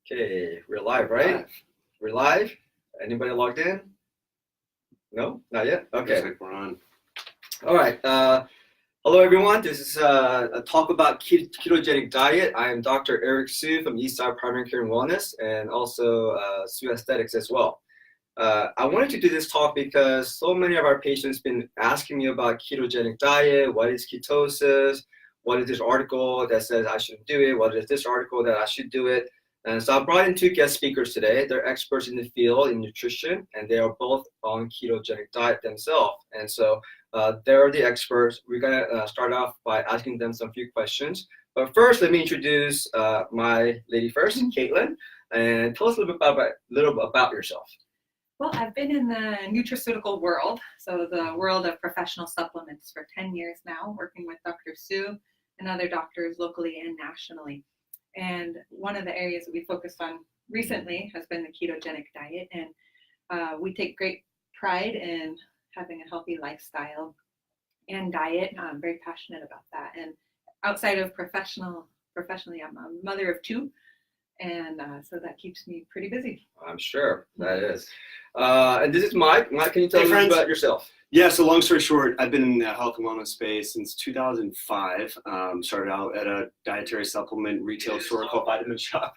Okay, we're live, right? We're live. Anybody logged in? No, not yet. Okay. Looks like we're on. All right. Hello, everyone. This is a talk about ketogenic diet. I am Dr. Erik Suh from Eastside Primary Care and Wellness, and also Suh Aesthetics as well. I wanted to do this talk because so many of our patients have been asking me about ketogenic diet. What is ketosis? What is this article that says I shouldn't do it? What is this article that I should do it? And so I brought in two guest speakers today. They're experts in the field in nutrition, and they are both on ketogenic diet themselves. And so they're the experts. We're gonna start off by asking them some few questions. But first, let me introduce my lady first, Caitlin, and tell us a little bit about yourself. Well, I've been in the nutraceutical world, so the world of professional supplements for 10 years now, working with Dr. Suh and other doctors locally and nationally. And one of the areas that we focused on recently has been the ketogenic diet. And we take great pride in having a healthy lifestyle and diet. I'm very passionate about that. And outside of professionally, I'm a mother of two. And so that keeps me pretty busy. I'm sure that is. And this is Mike. Mike, can you tell us about yourself? Yeah, so long story short, I've been in the health and wellness space since 2005. Started out at a dietary supplement retail store called Vitamin Shop.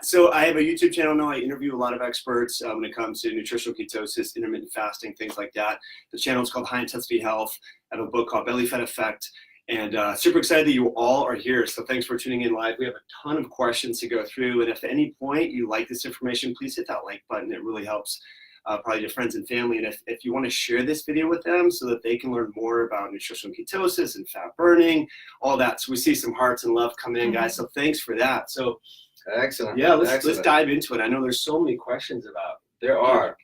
So I have a YouTube channel now. I interview a lot of experts when it comes to nutritional ketosis, intermittent fasting, things like that. The channel is called High Intensity Health. I have a book called Belly Fat Effect. And super excited that you all are here. So thanks for tuning in live. We have a ton of questions to go through. And if at any point you like this information, please hit that like button. It really helps probably your friends and family. And if you want to share this video with them so that they can learn more about nutritional ketosis and fat burning, all that. So we see some hearts and love coming in, guys. So thanks for that. So excellent. Yeah, let's dive into it. I know there's so many questions about. There are.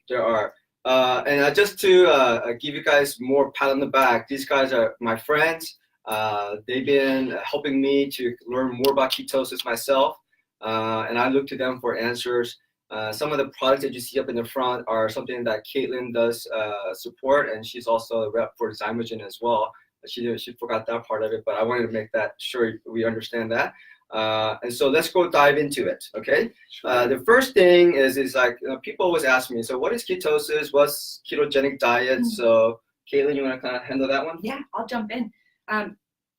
And just to give you guys more pat on the back, these guys are my friends. They've been helping me to learn more about ketosis myself, and I look to them for answers. Some of the products that you see up in the front are something that Caitlin does support, and she's also a rep for Zymogen as well. She forgot that part of it, but I wanted to make that sure we understand that. And so let's go dive into it, okay? Sure. The first thing is like people always ask me, so what is ketosis? What's ketogenic diet? Mm-hmm. So Caitlin, you want to kind of handle that one? Yeah, I'll jump in.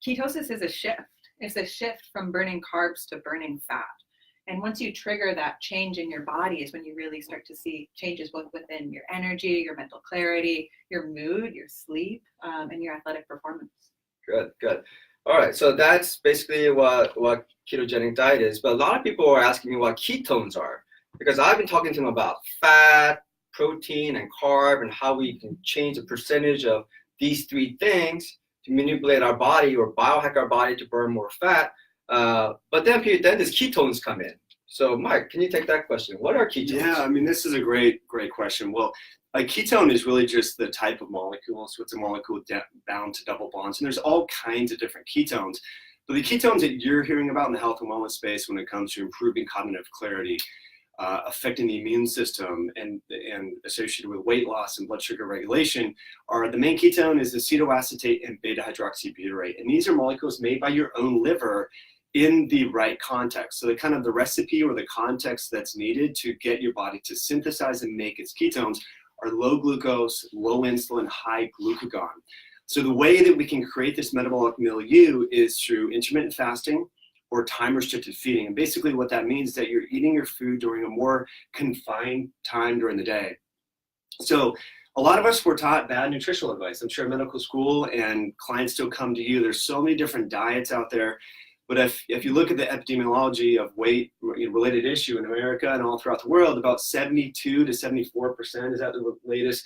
Ketosis is a shift. It's a shift from burning carbs to burning fat. And once you trigger that change in your body is when you really start to see changes both within your energy, your mental clarity, your mood, your sleep, and your athletic performance. Good. All right, so that's basically what ketogenic diet is. But a lot of people are asking me what ketones are, because I've been talking to them about fat, protein, and carb, and how we can change the percentage of these three things to manipulate our body or biohack our body to burn more fat. But then these ketones come in. So Mike, can you take that question? What are ketones? Yeah, I mean, this is a great question. Well, a ketone is really just the type of molecule. So it's a molecule bound to double bonds. And there's all kinds of different ketones. But the ketones that you're hearing about in the health and wellness space when it comes to improving cognitive clarity, affecting the immune system and associated with weight loss and blood sugar regulation are the main ketone is acetoacetate and beta hydroxybutyrate. And these are molecules made by your own liver in the right context. So the recipe or the context that's needed to get your body to synthesize and make its ketones are low glucose, low insulin, high glucagon. So the way that we can create this metabolic milieu is through intermittent fasting or time-restricted feeding. And basically what that means is that you're eating your food during a more confined time during the day. So a lot of us were taught bad nutritional advice. I'm sure in medical school and clients still come to you. There's so many different diets out there. But if you look at the epidemiology of weight-related issue in America and all throughout the world, about 72 to 74%, is that the latest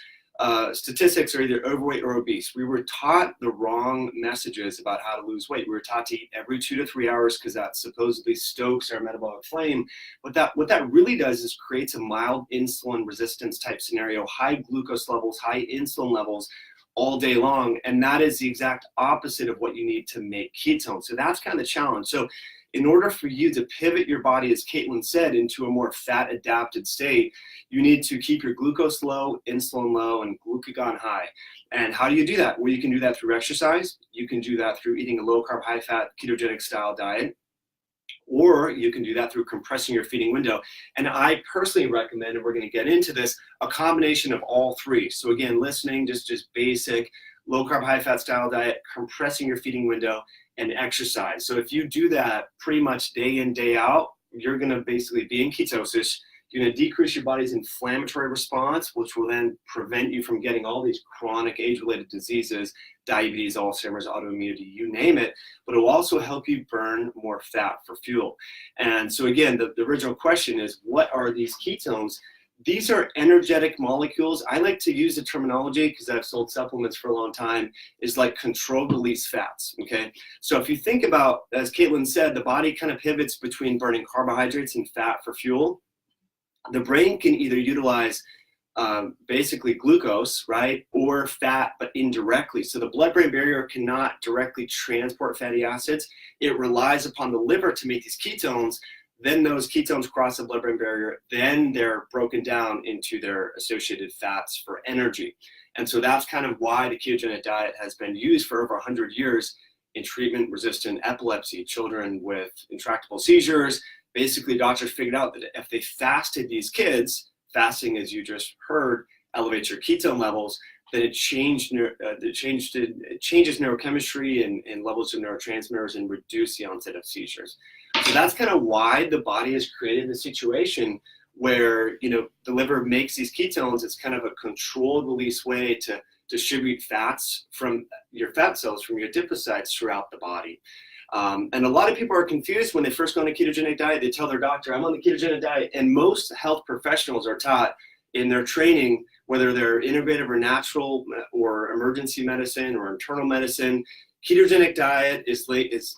statistics, are either overweight or obese. We were taught the wrong messages about how to lose weight. We were taught to eat every 2 to 3 hours because that supposedly stokes our metabolic flame. What that really does is creates a mild insulin resistance type scenario, high glucose levels, high insulin levels all day long. And that is the exact opposite of what you need to make ketones. So that's kind of the challenge. So in order for you to pivot your body, as Caitlin said, into a more fat adapted state, you need to keep your glucose low, insulin low, and glucagon high. And how do you do that? Well, you can do that through exercise. You can do that through eating a low carb, high fat, ketogenic style diet. or you can do that through compressing your feeding window. And I personally recommend, and we're going to get into this, a combination of all three. So again, listening, just basic low carb, high fat style diet, compressing your feeding window, and exercise. So if you do that pretty much day in, day out, you're going to basically be in ketosis. You're going to decrease your body's inflammatory response, which will then prevent you from getting all these chronic age-related diseases, diabetes, Alzheimer's, autoimmunity, you name it. But it will also help you burn more fat for fuel. And so again, the original question is, what are these ketones? These are energetic molecules. I like to use the terminology, because I've sold supplements for a long time, is like controlled release fats, okay? So if you think about, as Caitlin said, the body kind of pivots between burning carbohydrates and fat for fuel. The brain can either utilize basically glucose, right, or fat, but indirectly. So the blood-brain barrier cannot directly transport fatty acids. It relies upon the liver to make these ketones. Then those ketones cross the blood-brain barrier. Then they're broken down into their associated fats for energy. And so that's kind of why the ketogenic diet has been used for over 100 years in treatment-resistant epilepsy, children with intractable seizures. Basically, doctors figured out that if they fasted these kids, fasting, as you just heard, elevates your ketone levels, that it changes neurochemistry and levels of neurotransmitters and reduce the onset of seizures. So that's kind of why the body has created the situation where, you know, the liver makes these ketones. It's kind of a controlled release way to distribute fats from your fat cells, from your adipocytes throughout the body. And a lot of people are confused when they first go on a ketogenic diet. They tell their doctor, I'm on the ketogenic diet. And most health professionals are taught in their training, whether they're integrative or natural or emergency medicine or internal medicine, ketogenic diet is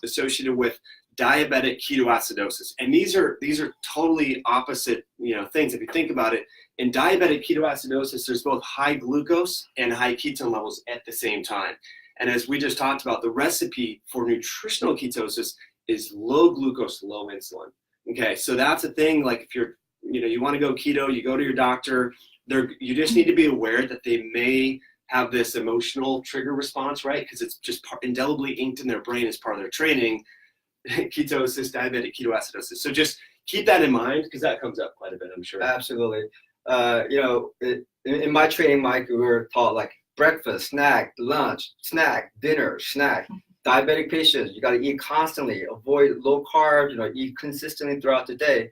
associated with diabetic ketoacidosis. And these are totally opposite, you know, things. If you think about it, in diabetic ketoacidosis, there's both high glucose and high ketone levels at the same time. And as we just talked about, the recipe for nutritional ketosis is low glucose, low insulin. Okay, so that's a thing. Like if you're, you know, you want to go keto, you go to your doctor. You just need to be aware that they may have this emotional trigger response, right? Because it's just indelibly inked in their brain as part of their training. Ketosis, diabetic ketoacidosis. So just keep that in mind, because that comes up quite a bit, I'm sure. Absolutely. You know, in my training, Mike, we were taught like breakfast, snack, lunch, snack, dinner, snack. Diabetic patients, you got to eat constantly, avoid low carb, you know, eat consistently throughout the day.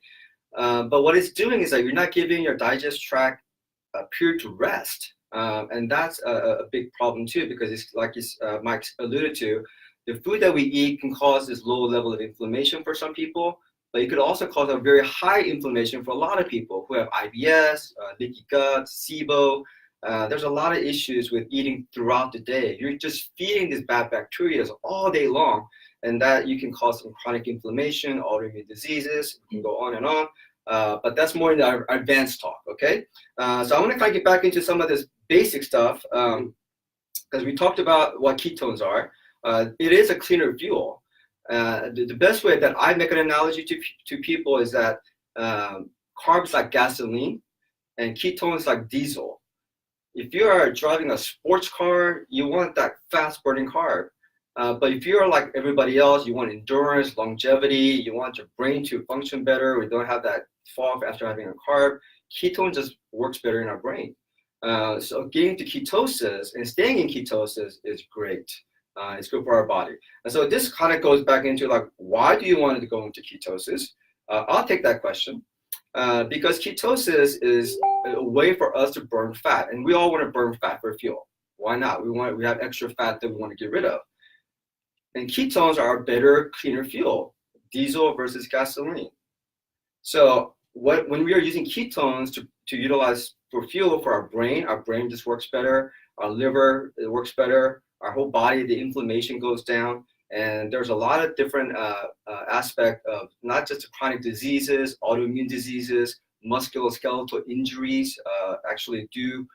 But what it's doing is that you're not giving your digest tract a period to rest. And that's a big problem too, because it's like Mike alluded to, the food that we eat can cause this low level of inflammation for some people, but it could also cause a very high inflammation for a lot of people who have IBS, leaky gut, SIBO. There's a lot of issues with eating throughout the day. You're just feeding these bad bacteria all day long, and that you can cause some chronic inflammation, autoimmune diseases. We can go on and on, but that's more in the advanced talk, okay? So I want to kind of get back into some of this basic stuff, because we talked about what ketones are. It is a cleaner fuel. The best way that I make an analogy to people is that carbs like gasoline and ketones like diesel. If you are driving a sports car, you want that fast burning carb. But if you're like everybody else, you want endurance, longevity, you want your brain to function better, we don't have that fog after having a carb, ketone just works better in our brain. So getting to ketosis and staying in ketosis is great. It's good for our body. And so this kind of goes back into like, why do you want to go into ketosis? I'll take that question. Because ketosis is a way for us to burn fat, and we all want to burn fat for fuel. Why not? We have extra fat that we want to get rid of. And ketones are a better, cleaner fuel, diesel versus gasoline. So when we are using ketones to utilize for fuel for our brain just works better. Our liver, it works better. Our whole body, the inflammation goes down. And there's a lot of different aspects of not just the chronic diseases, autoimmune diseases, musculoskeletal injuries actually do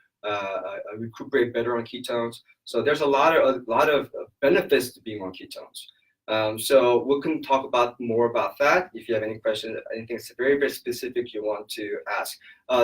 recuperate better on ketones. So there's a lot of benefits to being on ketones. So we can talk more about that if you have any questions, anything very, very specific you want to ask.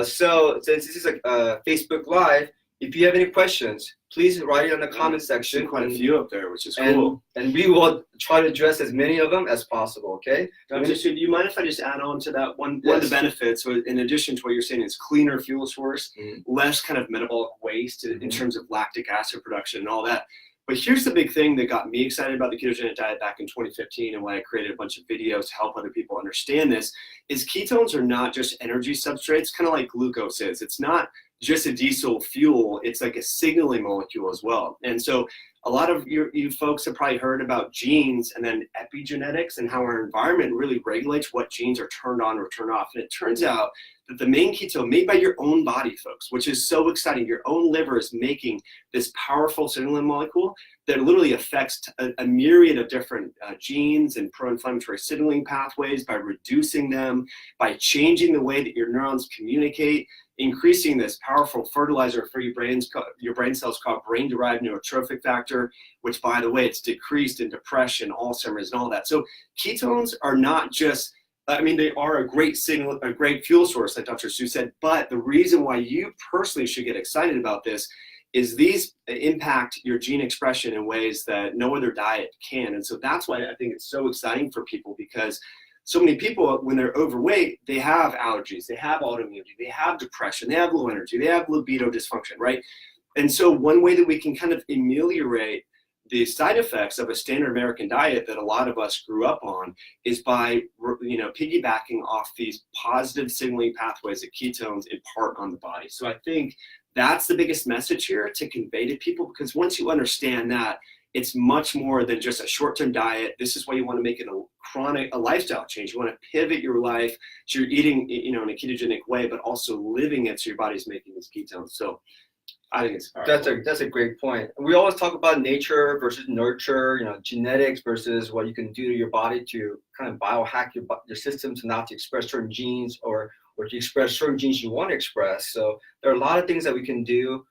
So since this is a Facebook Live, if you have any questions, please write it in the comment section. Quite a few up there, which is cool. And we will try to address as many of them as possible, okay? Dr. Suh, do you mind if I just add on to that? One Yes. of the benefits, in addition to what you're saying, is cleaner fuel source, less kind of metabolic waste in terms of lactic acid production and all that. But here's the big thing that got me excited about the ketogenic diet back in 2015 and why I created a bunch of videos to help other people understand this, is ketones are not just energy substrates, kind of like glucose is. It's not just a diesel fuel, it's like a signaling molecule as well. And so a lot of you folks have probably heard about genes and then epigenetics and how our environment really regulates what genes are turned on or turned off. And it turns out that the main ketone made by your own body, folks, which is so exciting, your own liver is making this powerful signaling molecule that literally affects a myriad of different genes and pro-inflammatory signaling pathways by reducing them, by changing the way that your neurons communicate, increasing this powerful fertilizer for your brain cells called brain-derived neurotrophic factor, which, by the way, it's decreased in depression, Alzheimer's, and all that. So ketones are not just, they are a great signal, a great fuel source, like Dr. Suh said, but the reason why you personally should get excited about this is these impact your gene expression in ways that no other diet can. And so that's why I think it's so exciting for people, because so many people, when they're overweight, they have allergies, they have autoimmunity, they have depression, they have low energy, they have libido dysfunction, right? And so one way that we can kind of ameliorate the side effects of a standard American diet that a lot of us grew up on is by, piggybacking off these positive signaling pathways that ketones impart on the body. So I think that's the biggest message here to convey to people, because once you understand that, it's much more than just a short-term diet. This is why you want to make it a lifestyle change. You want to pivot your life so you're eating, in a ketogenic way, but also living it so your body's making these ketones. So I think it's powerful. That's a great point. We always talk about nature versus nurture, genetics versus what you can do to your body to kind of biohack your system to not to express certain genes or to express certain genes you want to express. So there are a lot of things that we can do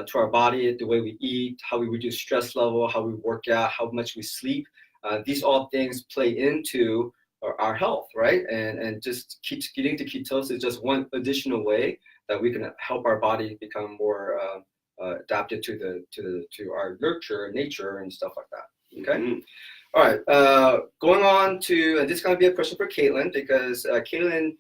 to our body, the way we eat, how we reduce stress level, how we work out, how much we sleep. These all things play into our health, right? And just getting to ketosis is just one additional way that we can help our body become more adapted to our nature and stuff like that. Okay. Mm-hmm. All right. Going on to, and this is going to be a question for Caitlin, because Caitlin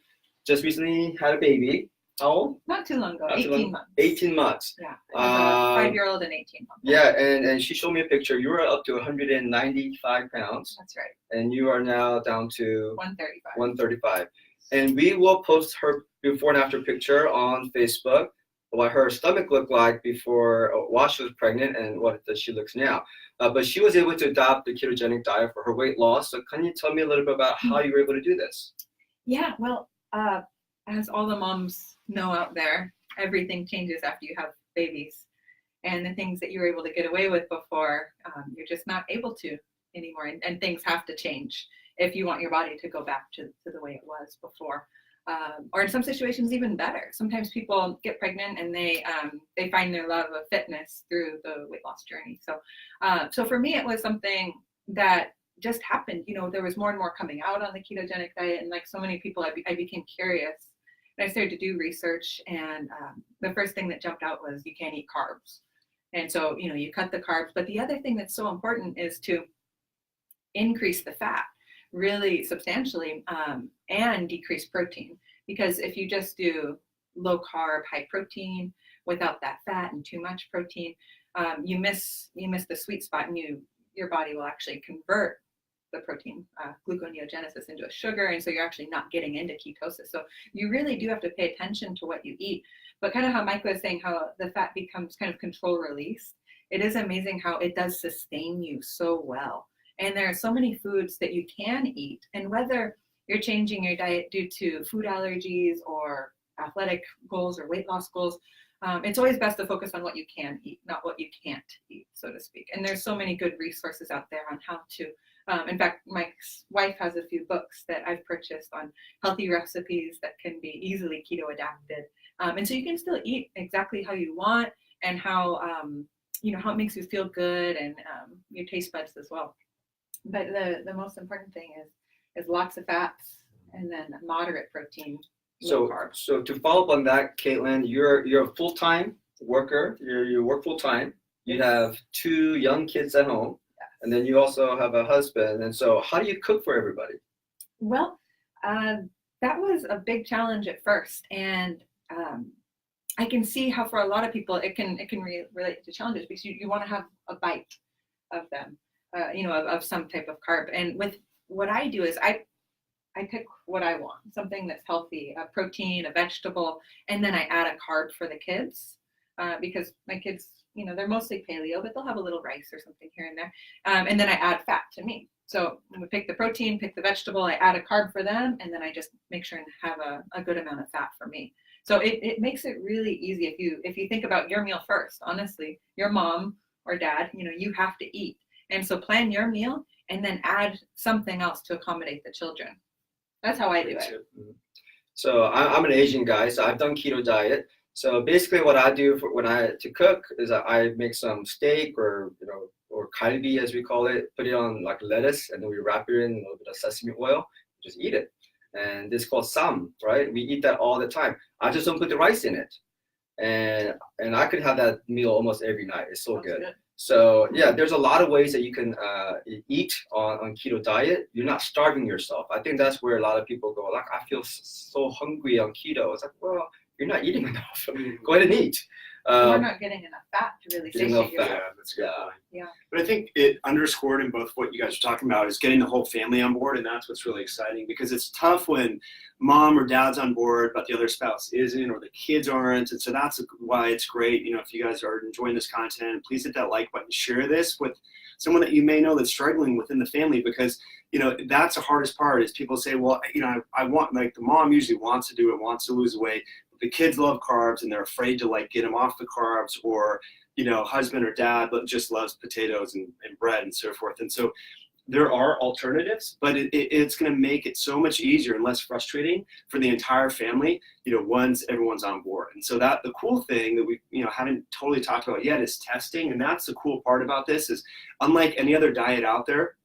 just recently had a baby. How old? Not too long ago, 18 months. 18 months. Yeah, a 5-year-old and 18 months. Yeah, and she showed me a picture. You were up to 195 pounds. That's right. And you are now down to 135. 135. And we will post her before and after picture on Facebook, what her stomach looked like before, while she was pregnant, and what she looks now. But she was able to adopt the ketogenic diet for her weight loss. So can you tell me a little bit about how you were able to do this? Yeah, well, as all the moms know out there, everything changes after you have babies. And the things that you were able to get away with before, you're just not able to anymore. And things have to change if you want your body to go back to the way it was before. Or in some situations, even better. Sometimes people get pregnant and they find their love of fitness through the weight loss journey. So for me, it was something that just happened. There was more and more coming out on the ketogenic diet. And like so many people, I became curious. And I started to do research, and the first thing that jumped out was you can't eat carbs. And so, you cut the carbs. But the other thing that's so important is to increase the fat really substantially and decrease protein. Because if you just do low carb, high protein without that fat and too much protein, you miss the sweet spot, and your body will actually convert the protein gluconeogenesis into a sugar, and so you're actually not getting into ketosis. So you really do have to pay attention to what you eat. But kind of how Mike was saying, how the fat becomes kind of control release, it is amazing how it does sustain you so well. And there are so many foods that you can eat, and whether you're changing your diet due to food allergies or athletic goals or weight loss goals, it's always best to focus on what you can eat, not what you can't eat, so to speak. And there's so many good resources out there on how to. In fact, Mike's wife has a few books that I've purchased on healthy recipes that can be easily keto adapted. And so you can still eat exactly how you want, and how it makes you feel good, and your taste buds as well. But the most important thing is lots of fats, and then moderate protein, low carbs. So to follow up on that, Caitlin, you're a full-time worker. You work full time. You have 2 young kids at home, and then you also have a husband. And so, how do you cook for everybody? Well, that was a big challenge at first, and I can see how for a lot of people it can relate to challenges because you want to have a bite of them, of some type of carb. And with what I do is I pick what I want, something that's healthy, a protein, a vegetable, and then I add a carb for the kids because my kids, they're mostly paleo, but they'll have a little rice or something here and there. And then I add fat to me. So we pick the protein, pick the vegetable, I add a carb for them, and then I just make sure and have a good amount of fat for me. So it makes it really easy if you think about your meal first. Honestly, your mom or dad, you have to eat. And so plan your meal and then add something else to accommodate the children. That's how I do it. So I'm an Asian guy, so I've done keto diet. So basically what I do to cook is I make some steak or kalbi as we call it, put it on like lettuce, and then we wrap it in a little bit of sesame oil, just eat it. And this is called sam, right? We eat that all the time. I just don't put the rice in it. And I could have that meal almost every night. It's so good. So yeah, there's a lot of ways that you can eat on keto diet. You're not starving yourself. I think that's where a lot of people go, like, I feel so hungry on keto. It's like, well, you're not eating enough. Go ahead and eat. We're not getting enough fat to really satiate yourself. Yeah, that's a good point. Yeah. But I think it underscored in both what you guys are talking about is getting the whole family on board, and that's what's really exciting because it's tough when mom or dad's on board, but the other spouse isn't, or the kids aren't. And so that's why it's great. If you guys are enjoying this content, please hit that like button, share this with someone that you may know that's struggling within the family because, that's the hardest part is people say, well, I want, like the mom usually wants to do it, wants to lose weight. The kids love carbs and they're afraid to get them off the carbs, or husband or dad just loves potatoes and bread and so forth. And so there are alternatives, but it's going to make it so much easier and less frustrating for the entire family, once everyone's on board. And so that the cool thing that we haven't totally talked about yet is testing. And that's the cool part about this is unlike any other diet out there,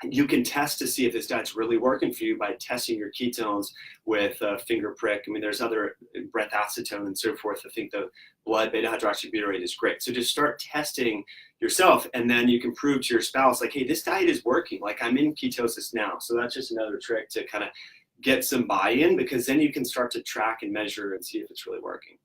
you can test to see if this diet's really working for you by testing your ketones with a finger prick. I mean, there's other breath acetone and so forth. I think the blood beta hydroxybutyrate is great. So just start testing yourself, and then you can prove to your spouse, like, hey, this diet is working. Like, I'm in ketosis now. So that's just another trick to kind of get some buy-in, because then you can start to track and measure and see if it's really working.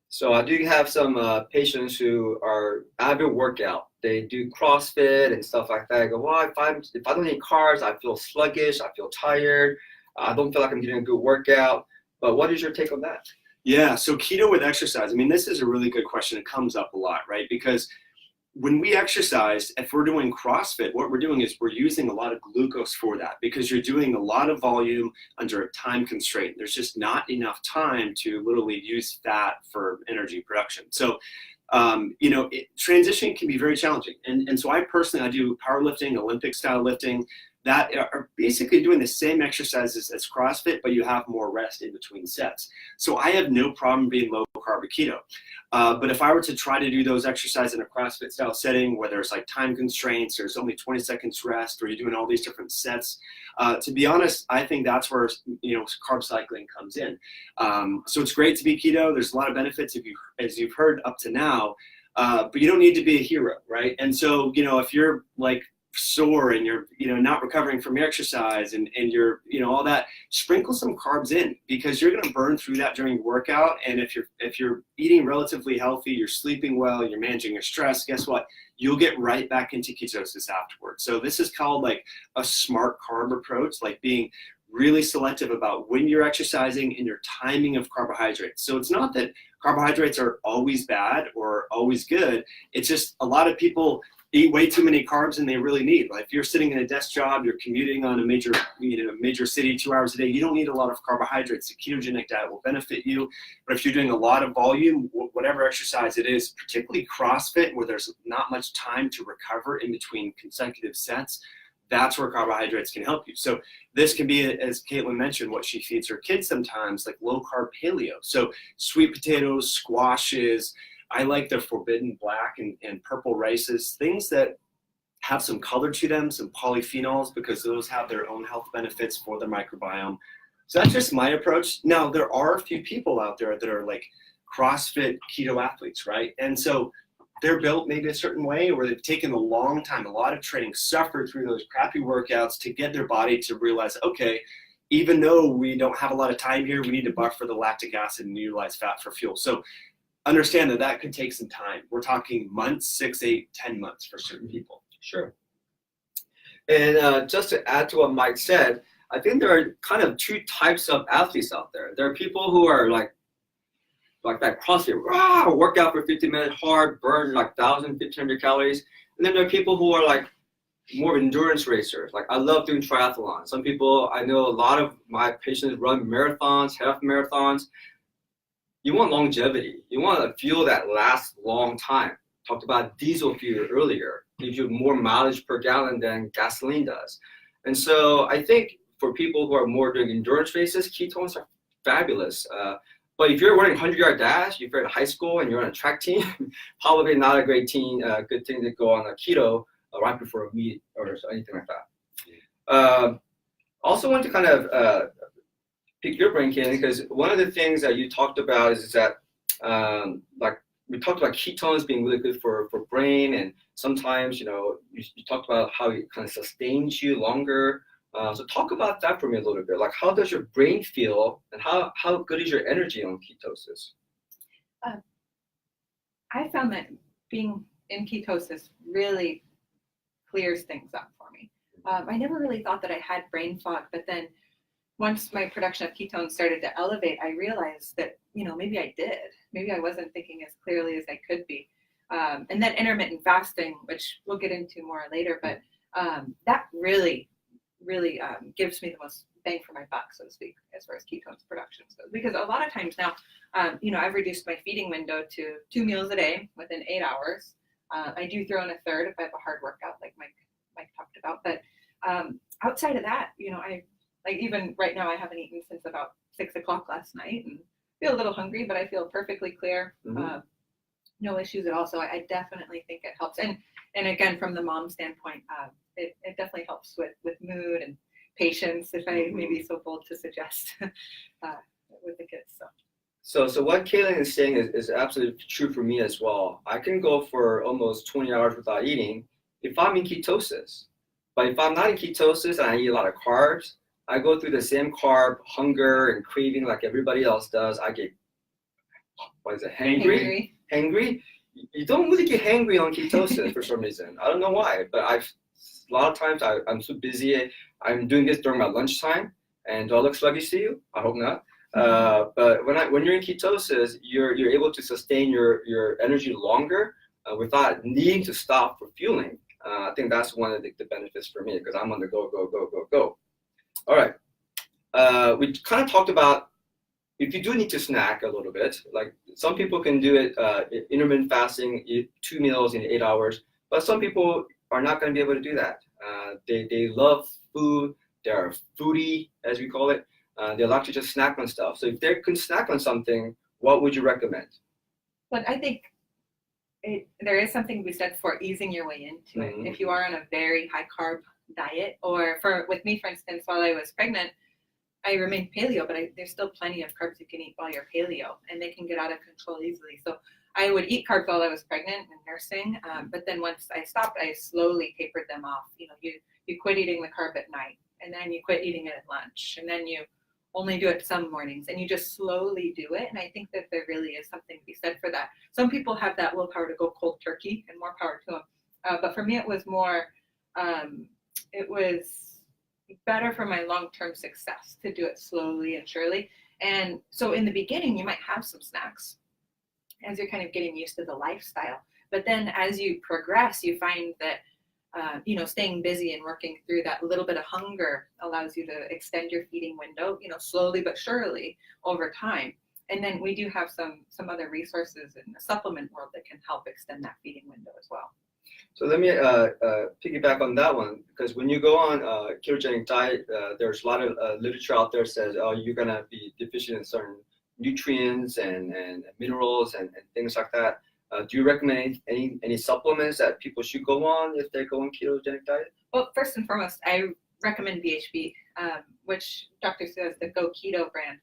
So I do have some patients who are avid workout. They do CrossFit and stuff like that. I go, well, if I don't eat carbs, I feel sluggish, I feel tired, I don't feel like I'm getting a good workout. But what is your take on that? Yeah, so keto with exercise. I mean, this is a really good question. It comes up a lot, right? Because when we exercise, if we're doing CrossFit, what we're doing is we're using a lot of glucose for that, because you're doing a lot of volume under a time constraint. There's just not enough time to literally use fat for energy production. So, transitioning can be very challenging. And so I do powerlifting, Olympic style lifting, that are basically doing the same exercises as CrossFit, but you have more rest in between sets. So I have no problem being low carb or keto. But if I were to try to do those exercises in a CrossFit style setting where there's like time constraints, there's only 20 seconds rest, or you're doing all these different sets, to be honest, I think that's where, carb cycling comes in. So it's great to be keto. There's a lot of benefits as you've heard up to now, but you don't need to be a hero, right? And so, if you're like sore and you're not recovering from your exercise and you're all that, sprinkle some carbs in, because you're going to burn through that during your workout. And if you're eating relatively healthy, you're sleeping well, you're managing your stress, guess what, you'll get right back into ketosis afterwards. So this is called like a smart carb approach, like being really selective about when you're exercising and your timing of carbohydrates. So it's not that carbohydrates are always bad or always good. It's just a lot of people eat way too many carbs than they really need. Like if you're sitting in a desk job, you're commuting on a major city 2 hours a day, you don't need a lot of carbohydrates. The ketogenic diet will benefit you. But if you're doing a lot of volume, whatever exercise it is, particularly CrossFit, where there's not much time to recover in between consecutive sets, that's where carbohydrates can help you. So this can be, as Caitlin mentioned, what she feeds her kids sometimes, like low carb paleo. So sweet potatoes, squashes, I like the forbidden black and purple rices, things that have some color to them, some polyphenols, because those have their own health benefits for the microbiome. So that's just my approach. Now, there are a few people out there that are like CrossFit keto athletes, right? And so they're built maybe a certain way, or they've taken a long time, a lot of training, suffered through those crappy workouts to get their body to realize, okay, even though we don't have a lot of time here, we need to buffer the lactic acid and utilize fat for fuel. So understand that that could take some time. We're talking months, 6, 8, 10 months for certain people. Sure. And just to add to what Mike said, I think there are kind of two types of athletes out there. There are people who are like that CrossFit, work out for 50 minutes hard, burn like 1,000, 1,500 calories. And then there are people who are like more endurance racers. Like I love doing triathlons. Some people, I know a lot of my patients run marathons, half marathons. You want longevity. You want a fuel that lasts a long time. Talked about diesel fuel earlier. Gives you more mileage per gallon than gasoline does. And so I think for people who are more doing endurance races, ketones are fabulous. But if you're running 100-yard dash, if you're in high school and you're on a track team, probably not a great team, good thing to go on a keto right before a meet or anything like that. Also want to kind of pick your brain, Kenny, because one of the things that you talked about is that like we talked about ketones being really good for brain, and sometimes, you talked about how it kind of sustains you longer. So talk about that for me a little bit. Like, how does your brain feel, and how good is your energy on ketosis? I found that being in ketosis really clears things up for me. I never really thought that I had brain fog, but then once my production of ketones started to elevate, I realized that, maybe I did. Maybe I wasn't thinking as clearly as I could be. And then intermittent fasting, which we'll get into more later, but that really gives me the most bang for my buck, so to speak, as far as ketones production goes. Because a lot of times now, I've reduced my feeding window to 2 meals a day within 8 hours. I do throw in a third if I have a hard workout, like Mike talked about. But outside of that, even right now, I haven't eaten since about 6 o'clock last night, and feel a little hungry, but I feel perfectly clear. Mm-hmm. No issues at all. So I definitely think it helps. And again, from the mom standpoint, it definitely helps with mood and patience, if I may be so bold to suggest, with the kids. So what Kaylin is saying is absolutely true for me as well. I can go for almost 20 hours without eating if I'm in ketosis. But if I'm not in ketosis and I eat a lot of carbs, I go through the same carb hunger and craving like everybody else does. I get, hangry? Hangry? You don't really get hangry on ketosis for some reason. I don't know why, but a lot of times I'm so busy. I'm doing this during my lunchtime, and do I look sluggish to you? I hope not. But when you're in ketosis, you're able to sustain your energy longer without needing to stop for fueling. I think that's one of the benefits for me, because I'm on the go. All right. We kind of talked about if you do need to snack a little bit, like some people can do it intermittent fasting, eat 2 meals in 8 hours, but some people are not going to be able to do that. They love food. They're foodie, as we call it. They like to just snack on stuff. So if they can snack on something, what would you recommend? But I think there is something to be said for easing your way into it. If you are on a very high carb diet, or with me, for instance, while I was pregnant, I remained paleo, but there's still plenty of carbs you can eat while you're paleo, and they can get out of control easily. So I would eat carbs while I was pregnant and nursing, but then once I stopped, I slowly tapered them off. You quit eating the carb at night, and then you quit eating it at lunch, and then you only do it some mornings, and you just slowly do it. And I think that there really is something to be said for that. Some people have that willpower to go cold turkey, and more power to them. But for me, it was more, it was better for my long-term success to do it slowly and surely. And so in the beginning, you might have some snacks as you're kind of getting used to the lifestyle. But then as you progress, you find that staying busy and working through that little bit of hunger allows you to extend your feeding window, slowly but surely over time. And then we do have some other resources in the supplement world that can help extend that feeding window as well. So let me piggyback on that one, because when you go on a ketogenic diet, there's a lot of literature out there that says, you're going to be deficient in certain nutrients and minerals and things like that. Do you recommend any supplements that people should go on if they go on ketogenic diet? Well, first and foremost, I recommend BHB, which Dr. Suh has the Go Keto brand.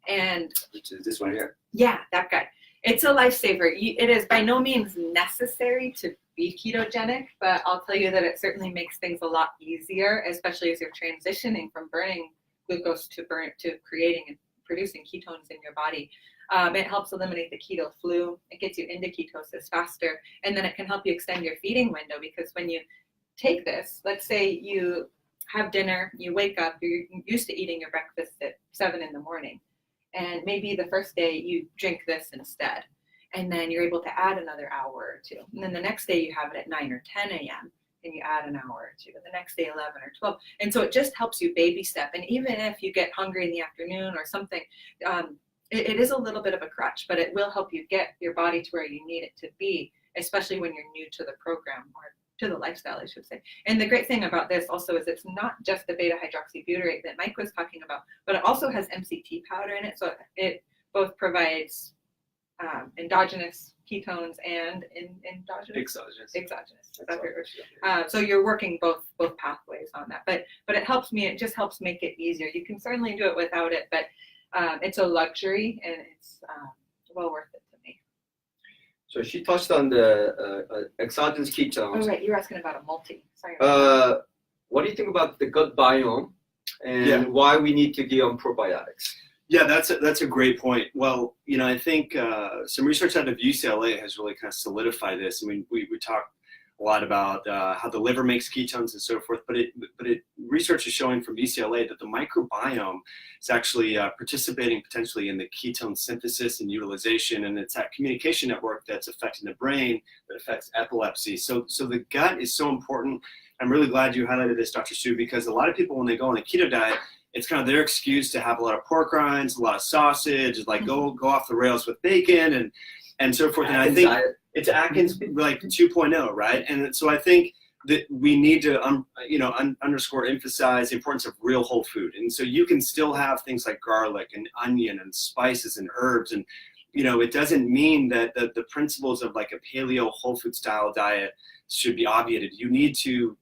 And which is this one here. Yeah, that guy. It's a lifesaver. It is by no means necessary to be ketogenic, but I'll tell you that it certainly makes things a lot easier, especially as you're transitioning from burning glucose to creating and producing ketones in your body. It helps eliminate the keto flu. It gets you into ketosis faster, and then it can help you extend your feeding window, because when you take this, let's say you have dinner, you wake up, you're used to eating your breakfast at 7 in the morning, and maybe the first day you drink this instead, and then you're able to add another hour or two, and then the next day you have it at 9 or 10 a.m. and you add an hour or two, and the next day 11 or 12, and so it just helps you baby step. And even if you get hungry in the afternoon or something, it is a little bit of a crutch, but it will help you get your body to where you need it to be, especially when you're new to the program, or to the lifestyle, I should say. And the great thing about this also is it's not just the beta hydroxybutyrate that Mike was talking about, but it also has MCT powder in it. So it both provides endogenous ketones and exogenous. So you're working both pathways on that. But it helps me. It just helps make it easier. You can certainly do it without it, but it's a luxury, and it's well worth it to me. So she touched on the exogenous ketones. Oh, right. You were asking about a multi. Sorry. What do you think about the gut biome and why we need to be on probiotics? Yeah, that's a great point. Well, I think some research out of UCLA has really kind of solidified this. I mean, we talk a lot about how the liver makes ketones and so forth, but research is showing from UCLA that the microbiome is actually participating potentially in the ketone synthesis and utilization, and it's that communication network that's affecting the brain that affects epilepsy. So the gut is so important. I'm really glad you highlighted this, Dr. Suh, because a lot of people, when they go on a keto diet, it's kind of their excuse to have a lot of pork rinds, a lot of sausage, like go off the rails with bacon and so forth. And I think it's Atkins like 2.0, right? And so I think that we need to underscore, emphasize the importance of real whole food. And so you can still have things like garlic and onion and spices and herbs, and it doesn't mean that the principles of like a paleo whole food style diet should be obviated. You need to,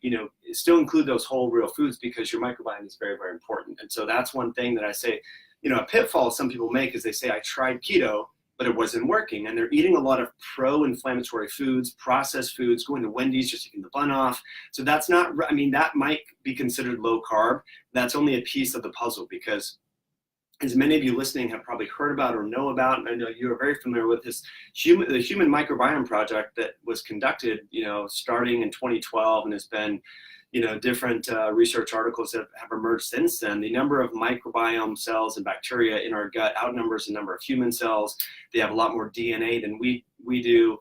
still include those whole real foods, because your microbiome is very, very important. And so that's one thing that I say, a pitfall some people make is they say, I tried keto, but it wasn't working. And they're eating a lot of pro-inflammatory foods, processed foods, going to Wendy's, just taking the bun off. So that's not, that might be considered low carb. That's only a piece of the puzzle, because as many of you listening have probably heard about or know about, and I know you are very familiar with this, the Human Microbiome Project that was conducted, starting in 2012, and has been, different research articles that have emerged since then. The number of microbiome cells and bacteria in our gut outnumbers the number of human cells. They have a lot more DNA than we do.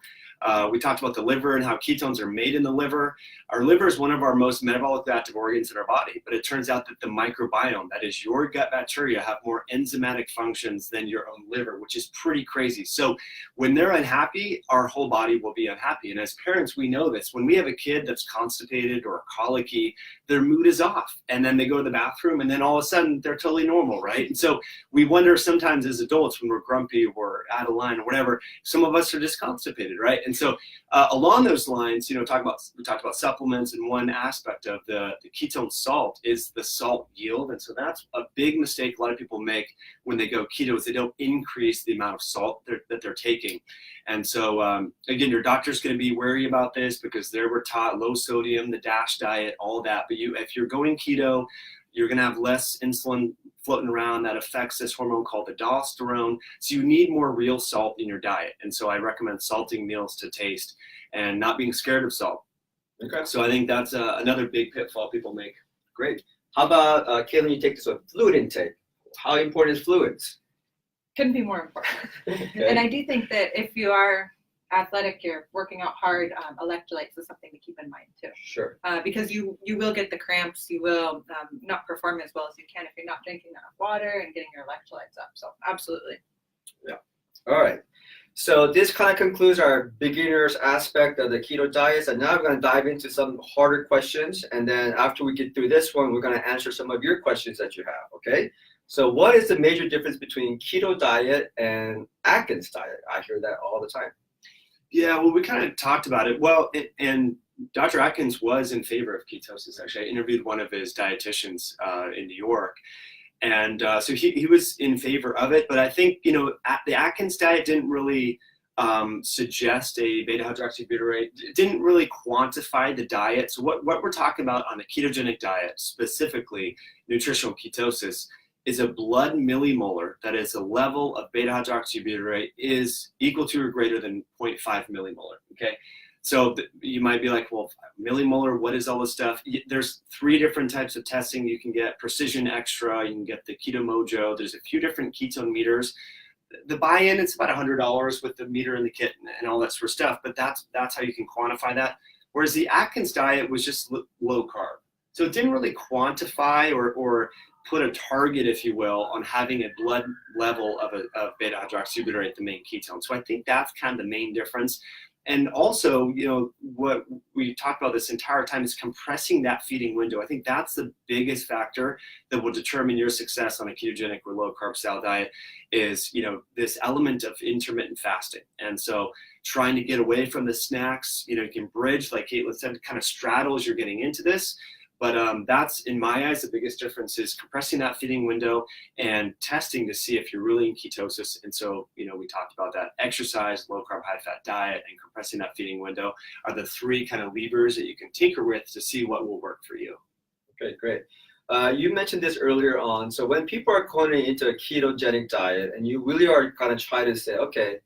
We talked about the liver and how ketones are made in the liver. Our liver is one of our most metabolically active organs in our body, but it turns out that the microbiome, that is your gut bacteria, have more enzymatic functions than your own liver, which is pretty crazy. So when they're unhappy, our whole body will be unhappy. And as parents, we know this. When we have a kid that's constipated or colicky, their mood is off, and then they go to the bathroom, and then all of a sudden they're totally normal, right? And so we wonder sometimes as adults, when we're grumpy or out of line or whatever, some of us are just constipated, right? And so along those lines, we talked about supplements, and one aspect of the ketone salt is the salt yield. And so that's a big mistake a lot of people make when they go keto, is they don't increase the amount of salt that they're taking. And so again, your doctor's going to be wary about this, because they were taught low sodium, the DASH diet, all that. But if you're going keto, you're going to have less insulin floating around that affects this hormone called aldosterone. So you need more real salt in your diet. And so I recommend salting meals to taste and not being scared of salt. Okay. So I think that's another big pitfall people make. Great. How about, Caitlin, you take this one, fluid intake. How important is fluids? Couldn't be more important. Okay. And I do think that if you are athletic, you're working out hard, electrolytes is something to keep in mind too. Sure. Because you will get the cramps, you will not perform as well as you can if you're not drinking enough water and getting your electrolytes up. So absolutely. Yeah. All right. So this kind of concludes our beginners aspect of the keto diets, and now I'm going to dive into some harder questions, and then after we get through this one, we're going to answer some of your questions that you have. Okay. So what is the major difference between keto diet and Atkins diet? I hear that all the time. Yeah, well, we kind of talked about it. Well, and Dr. Atkins was in favor of ketosis. Actually, I interviewed one of his dietitians in New York, And so he was in favor of it. But I think, the Atkins diet didn't really suggest a beta hydroxybutyrate. It didn't really quantify the diet. So what we're talking about on a ketogenic diet, specifically nutritional ketosis, is a blood millimolar, that is a level of beta hydroxybutyrate is equal to or greater than 0.5 millimolar, okay? So you might be like, well, millimolar, what is all this stuff? There's 3 different types of testing you can get. Precision Extra, you can get the Keto Mojo. There's a few different ketone meters. The buy-in, it's about $100 with the meter and the kit and all that sort of stuff, but that's how you can quantify that. Whereas the Atkins diet was just low carb. So it didn't really quantify or put a target, if you will, on having a blood level of beta hydroxybutyrate, the main ketone. So I think that's kind of the main difference. And also, what we talked about this entire time is compressing that feeding window. I think that's the biggest factor that will determine your success on a ketogenic or low carb style diet is, this element of intermittent fasting. And so trying to get away from the snacks, you can bridge, like Caitlin said, kind of straddle as you're getting into this. But that's, in my eyes, the biggest difference is compressing that feeding window and testing to see if you're really in ketosis. And so, we talked about that. Exercise, low carb, high fat diet, and compressing that feeding window are the 3 kind of levers that you can tinker with to see what will work for you. Okay, great. You mentioned this earlier on. So when people are going into a ketogenic diet and you really are kind of trying to say, okay,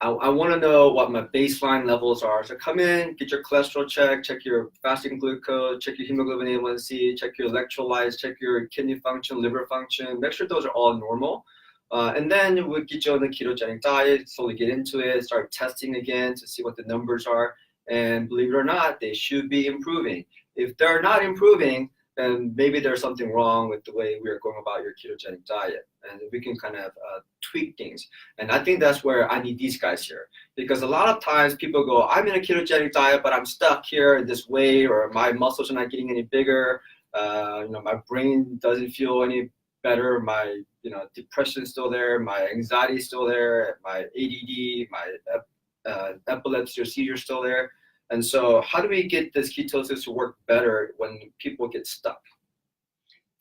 I want to know what my baseline levels are. So come in, get your cholesterol check your fasting glucose, check your hemoglobin A1C, check your electrolytes, check your kidney function, liver function, make sure those are all normal. And then we'll get you on the ketogenic diet, slowly get into it, start testing again to see what the numbers are. And believe it or not, they should be improving. If they're not improving, then maybe there's something wrong with the way we are going about your ketogenic diet. And we can kind of tweak things. And I think that's where I need these guys here. Because a lot of times people go, I'm in a ketogenic diet, but I'm stuck here in this weight, or my muscles are not getting any bigger. My brain doesn't feel any better. My depression is still there. My anxiety is still there. My ADD, my epilepsy or seizure is still there. And so how do we get this ketosis to work better when people get stuck?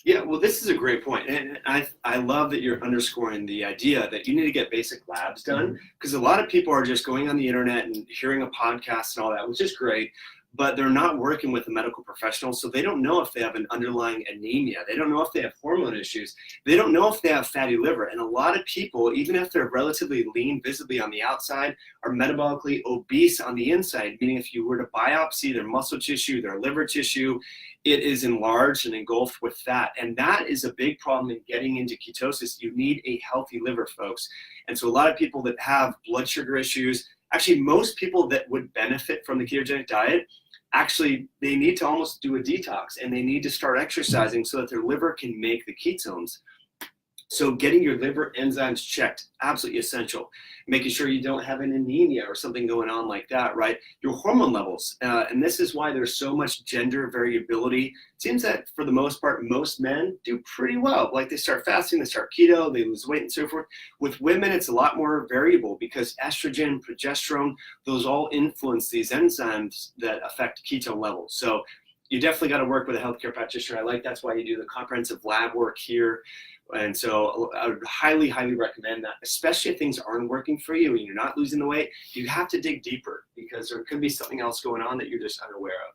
Yeah, well, this is a great point. And I love that you're underscoring the idea that you need to get basic labs done, because a lot of people are just going on the internet and hearing a podcast and all that, which is great, but they're not working with a medical professional, so they don't know if they have an underlying anemia. They don't know if they have hormone issues. They don't know if they have fatty liver. And a lot of people, even if they're relatively lean visibly on the outside, are metabolically obese on the inside, meaning if you were to biopsy their muscle tissue, their liver tissue, it is enlarged and engulfed with fat. And that is a big problem in getting into ketosis. You need a healthy liver, folks. And so a lot of people that have blood sugar issues, actually most people that would benefit from the ketogenic diet, actually they need to almost do a detox, and they need to start exercising so that their liver can make the ketones. So getting your liver enzymes checked, absolutely essential. Making sure you don't have an anemia or something going on like that, right? Your hormone levels, and this is why there's so much gender variability. It seems that for the most part, most men do pretty well. Like they start fasting, they start keto, they lose weight and so forth. With women, it's a lot more variable because estrogen, progesterone, those all influence these enzymes that affect ketone levels. So you definitely got to work with a healthcare practitioner. That's why you do the comprehensive lab work here. And so I would highly, highly recommend that, especially if things aren't working for you and you're not losing the weight. You have to dig deeper because there could be something else going on that you're just unaware of.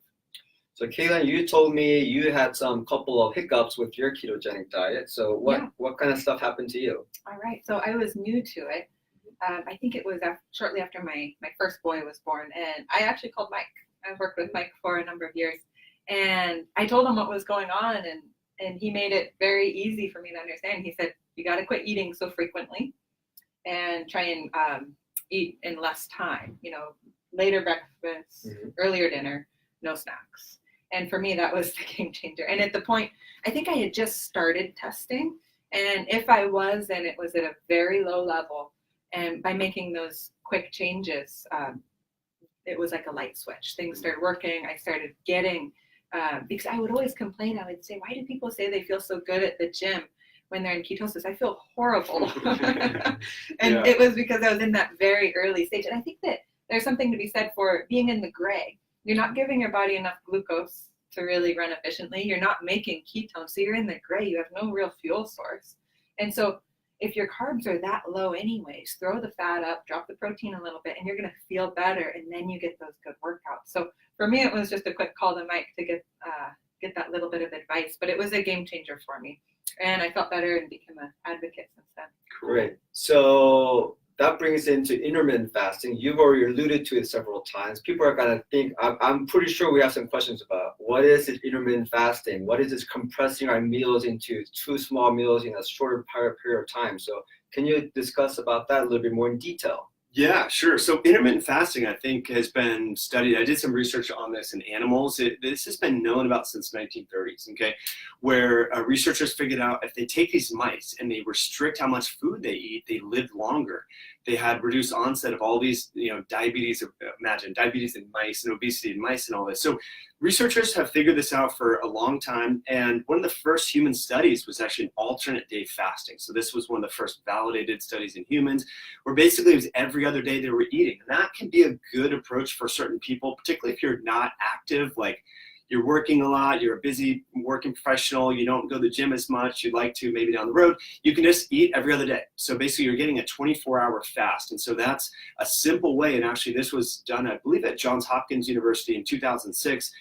So Kaylin, you told me you had some couple of hiccups with your ketogenic diet. So what kind of stuff happened to you? All right. So I was new to it. I think it was shortly after my first boy was born. And I actually called Mike. I've worked with Mike for a number of years. And I told him what was going on. And he made it very easy for me to understand. He said, you got to quit eating so frequently and try and eat in less time. Later breakfast, earlier dinner, no snacks. And for me, that was the game changer. And at the point, I think I had just started testing. And if I was, then it was at a very low level. And by making those quick changes, it was like a light switch. Things started working. I started getting because I would always complain. I would say, why do people say they feel so good at the gym when they're in ketosis? I feel horrible. And it was because I was in that very early stage. And I think that there's something to be said for being in the gray. You're not giving your body enough glucose to really run efficiently. You're not making ketones, so you're in the gray. You have no real fuel source. And so if your carbs are that low anyways, throw the fat up, drop the protein a little bit, and you're going to feel better, and then you get those good workouts. So for me, it was just a quick call to Mike to get that little bit of advice, but it was a game changer for me. And I felt better and became an advocate since then. Great. So that brings into intermittent fasting. You've already alluded to it several times. People are going to think, I'm pretty sure we have some questions about what is it intermittent fasting? What is this compressing our meals into 2 small meals in a shorter period of time? So can you discuss about that a little bit more in detail? Yeah, sure. So intermittent fasting, I think, has been studied. I did some research on this in animals. This has been known about since 1930s, okay, where researchers figured out if they take these mice and they restrict how much food they eat, they lived longer. They had reduced onset of all these, diabetes, imagine diabetes in mice and obesity in mice and all this. So researchers have figured this out for a long time. And one of the first human studies was actually an alternate day fasting. So this was one of the first validated studies in humans where basically it was every other day they were eating. And that can be a good approach for certain people, particularly if you're not active, like you're working a lot, you're a busy working professional, you don't go to the gym as much, you'd like to maybe down the road, you can just eat every other day. So basically you're getting a 24-hour fast. And so that's a simple way. And actually this was done, I believe, at Johns Hopkins University in 2006.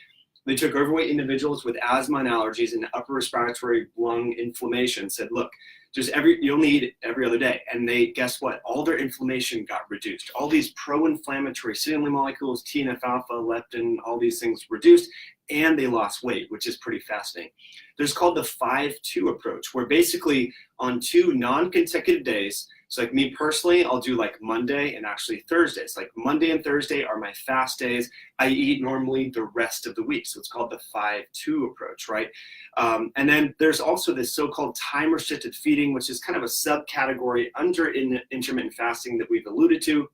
They took overweight individuals with asthma and allergies and upper respiratory lung inflammation, said, look, you only eat it every other day. And guess what? All their inflammation got reduced. All these pro-inflammatory signaling molecules, TNF-alpha, leptin, all these things reduced, and they lost weight, which is pretty fascinating. There's called the 5-2 approach, where basically on 2 non-consecutive days, so like me personally, I'll do like Monday and actually Thursdays. Like Monday and Thursday are my fast days. I eat normally the rest of the week. So it's called the 5-2 approach, right? And then there's also this so-called time-restricted feeding, which is kind of a subcategory under intermittent fasting that we've alluded to,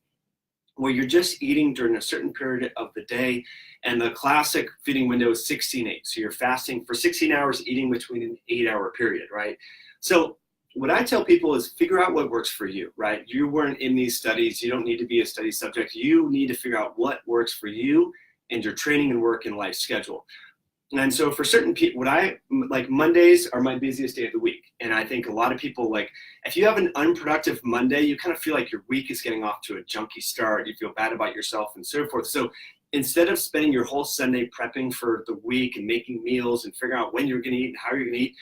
where you're just eating during a certain period of the day. And the classic feeding window is 16-8. So you're fasting for 16 hours, eating between an 8-hour period, right? So what I tell people is figure out what works for you, right? You weren't in these studies. You don't need to be a study subject. You need to figure out what works for you and your training and work and life schedule. And so for certain people, Mondays are my busiest day of the week. And I think a lot of people, like, if you have an unproductive Monday, you kind of feel like your week is getting off to a junky start. You feel bad about yourself and so forth. So instead of spending your whole Sunday prepping for the week and making meals and figuring out when you're going to eat and how you're going to eat,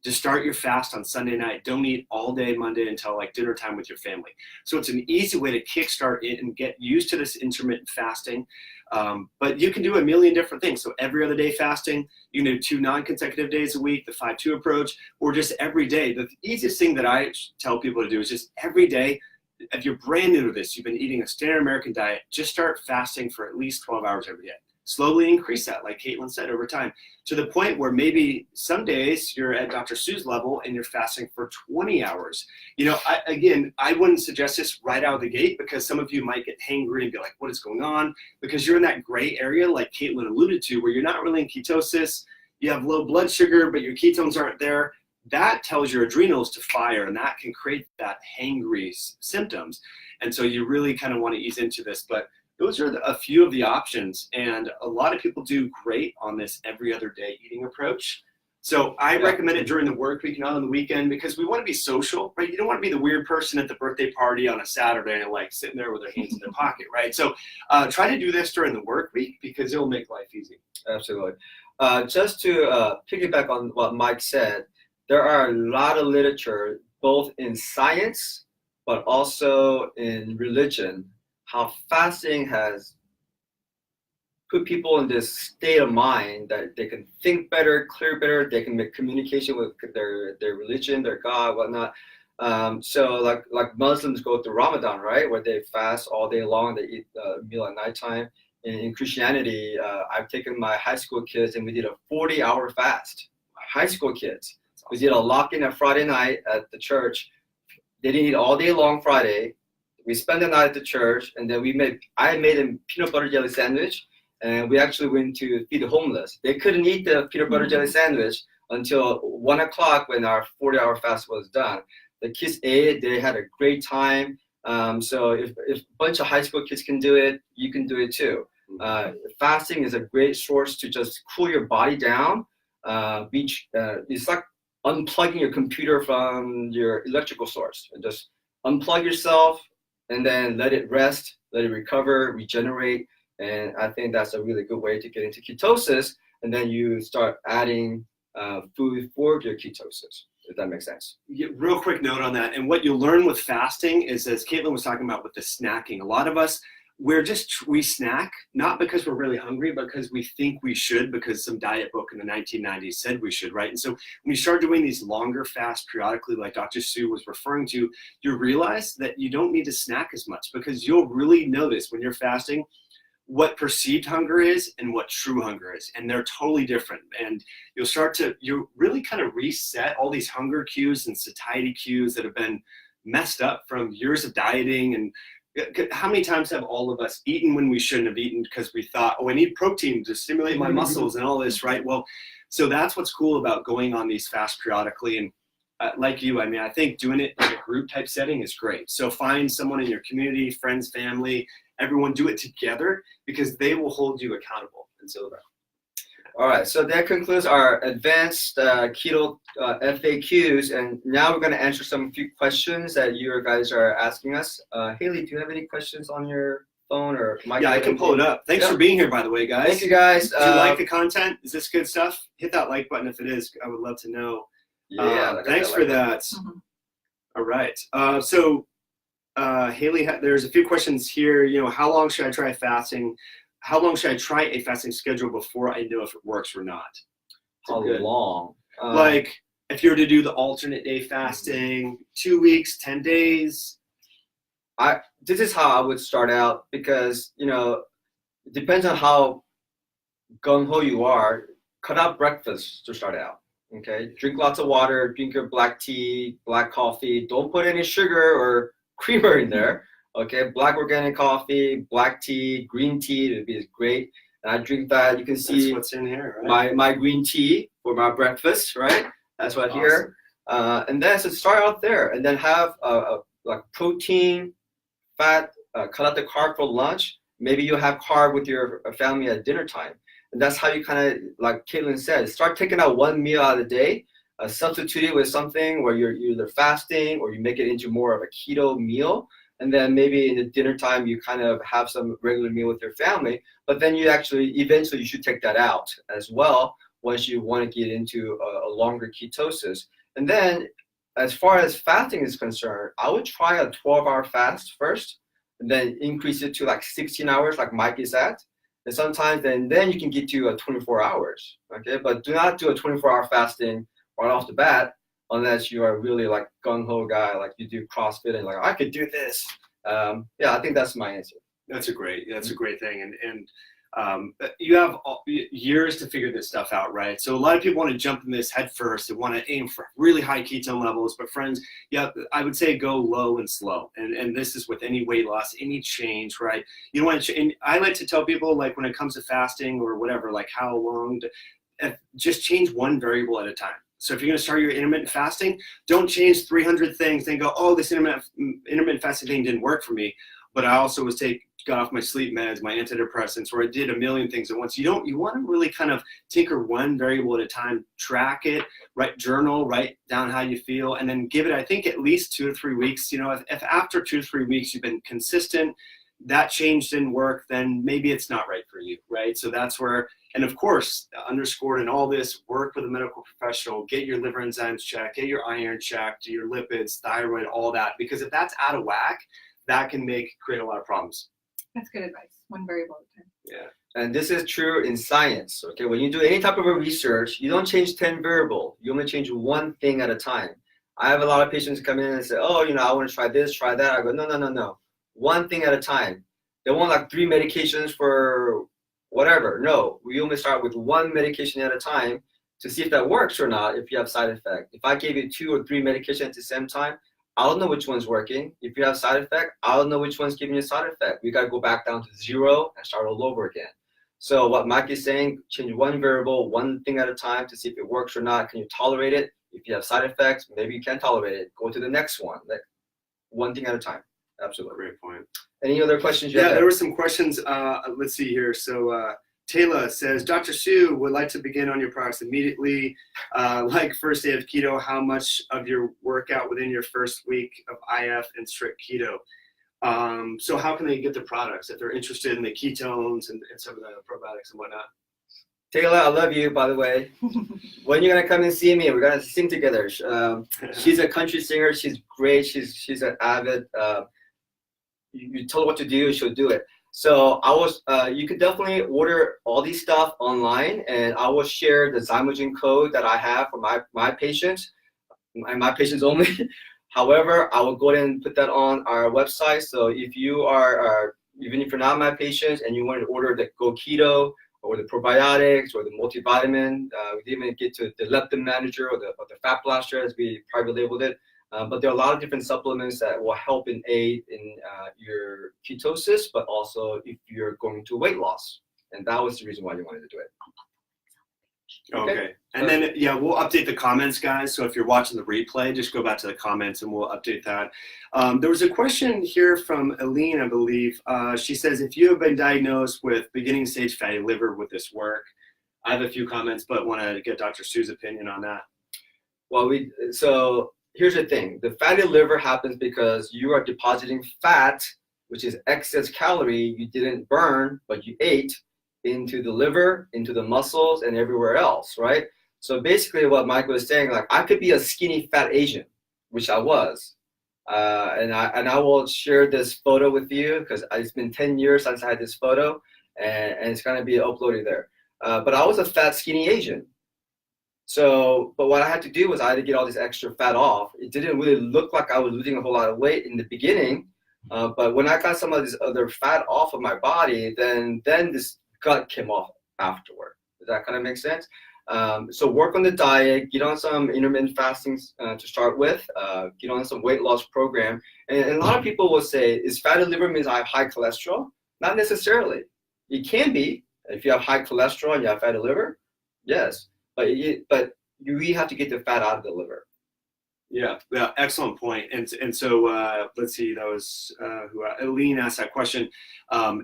just start your fast on Sunday night. Don't eat all day Monday until like dinner time with your family. So it's an easy way to kickstart it and get used to this intermittent fasting. But you can do a million different things. So every other day fasting, you can do 2 non-consecutive days a week, the 5-2 approach, or just every day. The easiest thing that I tell people to do is just every day. If you're brand new to this, you've been eating a standard American diet, just start fasting for at least 12 hours every day. Slowly increase that, like Caitlin said, over time, to the point where maybe some days you're at Dr. Suh's level and you're fasting for 20 hours. I wouldn't suggest this right out of the gate because some of you might get hangry and be like, what is going on? Because you're in that gray area, like Caitlin alluded to, where you're not really in ketosis, you have low blood sugar, but your ketones aren't there. That tells your adrenals to fire, and that can create that hangry symptoms. And so you really kind of want to ease into this. But those are a few of the options, and a lot of people do great on this every other day eating approach. So I recommend it during the work week, not on the weekend, because we want to be social, right? You don't want to be the weird person at the birthday party on a Saturday and like sitting there with their hands in their pocket, right? So try to do this during the work week because it'll make life easy. Absolutely. Just to piggyback on what Mike said, there are a lot of literature, both in science, but also in religion, how fasting has put people in this state of mind that they can think better, clear better, they can make communication with their religion, their God, whatnot. So like Muslims go through Ramadan, right, where they fast all day long, they eat a meal at nighttime. In Christianity, I've taken my high school kids and we did a 40-hour fast. High school kids. We did a lock-in at Friday night at the church. They didn't eat all day long Friday. We spent the night at the church, and then I made a peanut butter jelly sandwich, and we actually went to feed the homeless. They couldn't eat the peanut butter jelly sandwich until 1 o'clock when our 40-hour fast was done. The kids ate, they had a great time. So if a bunch of high school kids can do it, you can do it too. Fasting is a great source to just cool your body down. It's like unplugging your computer from your electrical source. Just unplug yourself and then let it rest, let it recover, regenerate. And I think that's a really good way to get into ketosis. And then you start adding food for your ketosis, if that makes sense. Yeah, real quick note on that. And what you'll learn with fasting is, as Caitlin was talking about with the snacking, a lot of us, we snack, not because we're really hungry, but because we think we should, because some diet book in the 1990s said we should, right? And so when you start doing these longer fasts periodically, like Dr. Suh was referring to, you realize that you don't need to snack as much, because you'll really notice when you're fasting what perceived hunger is and what true hunger is, and they're totally different. And you really kind of reset all these hunger cues and satiety cues that have been messed up from years of dieting. And how many times have all of us eaten when we shouldn't have eaten because we thought, oh, I need protein to stimulate my muscles and all this, right? Well, so that's what's cool about going on these fasts periodically. And like you, I mean, I think doing it in a group type setting is great. So find someone in your community, friends, family, everyone, do it together, because they will hold you accountable. And so all right, so that concludes our advanced keto FAQs, and now we're going to answer some few questions that you guys are asking us. Haley, do you have any questions on your phone or mic? Yeah, I can pull it up. Thanks for being here, by the way, guys. Thank you, guys. Do you like the content? Is this good stuff? Hit that like button if it is. I would love to know. Yeah, thanks for that. Mm-hmm. All right. So Haley, there's a few questions here. You know, how long should I try fasting? How long should I try a fasting schedule before I know if it works or not? How long? Like, if you were to do the alternate day fasting, 2 weeks, 10 days. This is how I would start out, because, you know, it depends on how gung-ho you are. Cut out breakfast to start out, okay? Drink lots of water, drink your black tea, black coffee. Don't put any sugar or creamer in there. Okay, black organic coffee, black tea, green tea would be great. And I drink that. You can see that's what's in here, right? my green tea for my breakfast, right? That's right here. And then so start out there, and then have like protein, fat, cut out the carb for lunch. Maybe you have carb with your family at dinner time. And that's how you kind of, like Caitlin said, start taking out one meal out of the day, substitute it with something where you're either fasting or you make it into more of a keto meal. And then maybe in the dinner time, you kind of have some regular meal with your family, but then you eventually you should take that out as well once you want to get into a longer ketosis. And then as far as fasting is concerned, I would try a 12-hour fast first, and then increase it to like 16 hours like Mike is at. And sometimes then you can get to 24 hours, okay? But do not do a 24-hour fasting right off the bat, unless you are really like gung-ho guy, like you do CrossFit and like, I could do this. Yeah, I think that's my answer. That's a great thing. And you have years to figure this stuff out, right? So a lot of people want to jump in this head first. They want to aim for really high ketone levels, but friends, yeah, I would say go low and slow. And this is with any weight loss, any change, right? You don't want to, and I like to tell people, like when it comes to fasting or whatever, like how long, just change one variable at a time. So if you're going to start your intermittent fasting, don't change 300 things and go, oh, this intermittent fasting thing didn't work for me. But I also got off my sleep meds, my antidepressants, or I did a million things at once. You want to really kind of tinker one variable at a time, track it, journal, write down how you feel, and then give it, I think, at least 2 to 3 weeks. You know, if after 2 to 3 weeks you've been consistent, that change didn't work, then maybe it's not right for you, right? So that's where, and of course, underscored in all this, work with a medical professional, get your liver enzymes checked, get your iron checked, your lipids, thyroid, all that, because if that's out of whack, that can create a lot of problems. That's good advice. One variable at a time. Yeah. And this is true in science, okay? When you do any type of a research, you don't change 10 variables. You only change one thing at a time. I have a lot of patients come in and say, oh, you know, I want to try this, try that. I go, no. One thing at a time. They want like 3 medications for whatever. No, we only start with 1 medication at a time to see if that works or not, if you have side effect. If I gave you 2 or 3 medications at the same time, I don't know which one's working. If you have side effect, I don't know which one's giving you a side effect. We got to go back down to 0 and start all over again. So what Mike is saying, change one variable, one thing at a time to see if it works or not. Can you tolerate it? If you have side effects, maybe you can't tolerate it. Go to the next one, like one thing at a time. Absolutely. Great point. Any other questions? Yeah, there were some questions. Let's see here. So Taylor says, Dr. Suh would like to begin on your products immediately. Like first day of keto, how much of your workout within your first week of IF and strict keto? So how can they get the products if they're interested in the ketones and some of the probiotics and whatnot? Taylor, I love you, by the way. When you're gonna come and see me, we're gonna sing together. She's a country singer. She's great. She's an avid. You tell her what to do, she'll do it. So you could definitely order all these stuff online, and I will share the Zymogen code that I have for my patients, and my patients only. However, I will go ahead and put that on our website. So if you are, even if you're not my patient and you want to order the Go Keto or the probiotics or the multivitamin, we didn't even get to the leptin manager or the fat blaster as we private labeled it. But there are a lot of different supplements that will help and aid in your ketosis, but also if you're going to weight loss. And that was the reason why you wanted to do it. Okay. And then, yeah, we'll update the comments, guys. So if you're watching the replay, just go back to the comments and we'll update that. There was a question here from Aline, I believe. She says, if you have been diagnosed with beginning stage fatty liver, would this work? I have a few comments, but want to get Dr. Suh's opinion on that. Well, so here's the thing. The fatty liver happens because you are depositing fat, which is excess calorie you didn't burn, but you ate, into the liver, into the muscles, and everywhere else, right? So basically what Mike was saying, like I could be a skinny fat Asian, which I was. And I will share this photo with you because it's been 10 years since I had this photo, and it's going to be uploaded there. But I was a fat, skinny Asian. So, but what I had to do was I had to get all this extra fat off. It didn't really look like I was losing a whole lot of weight in the beginning. But when I got some of this other fat off of my body, then this gut came off afterward. Does that kind of make sense? So work on the diet, get on some intermittent fasting to start with, get on some weight loss program. And a lot of people will say, is fatty liver means I have high cholesterol? Not necessarily. It can be. If you have high cholesterol and you have fatty liver, yes. But you really have to get the fat out of the liver. Yeah, excellent point. And so let's see, that was Aline asked that question.